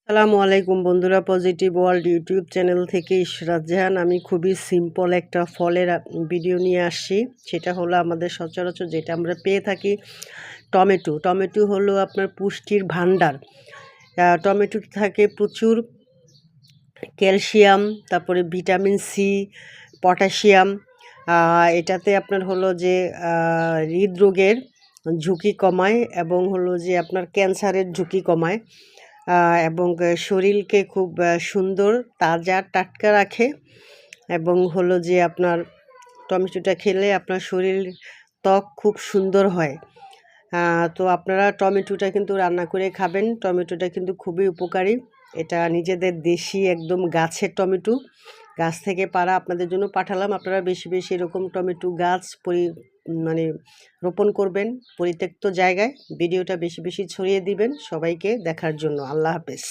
আসসালামু আলাইকুম বন্ধুরা, পজিটিভ ওয়ার্ল্ড ইউটিউব চ্যানেল থেকে ইশরাত জাহান। আমি খুবই সিম্পল একটা ফলের ভিডিও নিয়ে আসছি। সেটা হলো আমাদের সচরাচর যেটা আমরা পেয়ে থাকি, টমেটো। টমেটো হলো আপনার পুষ্টির ভাণ্ডার। টমেটোতে থাকে প্রচুর ক্যালসিয়াম, তারপরে ভিটামিন সি, পটাশিয়াম। এটাতে আপনার হলো যে হৃদরোগের ঝুঁকি কমায় এবং হলো যে আপনার ক্যান্সারের ঝুঁকি কমায়, এবং শরীরকে খুব সুন্দর তাজা টাটকা রাখে। এবং হলো যে আপনার টমেটোটা খেলে আপনার শরীর ত্বক খুব সুন্দর হয়। তো আপনারা টমেটোটা কিন্তু রান্না করে খাবেন। টমেটোটা কিন্তু খুবই উপকারী। এটা নিজেদের দেশি একদম গাছের টমেটো, গাছ থেকে পাড়া আপনাদের জন্য পাঠালাম। আপনারা বেশি বেশি এরকম টমেটো গাছ মানে রোপণ করবেন পরিত্যক্ত জায়গায়। ভিডিওটা বেশি বেশি ছড়িয়ে দিবেন সবাইকে দেখার জন্য। আল্লাহ হাফেজ।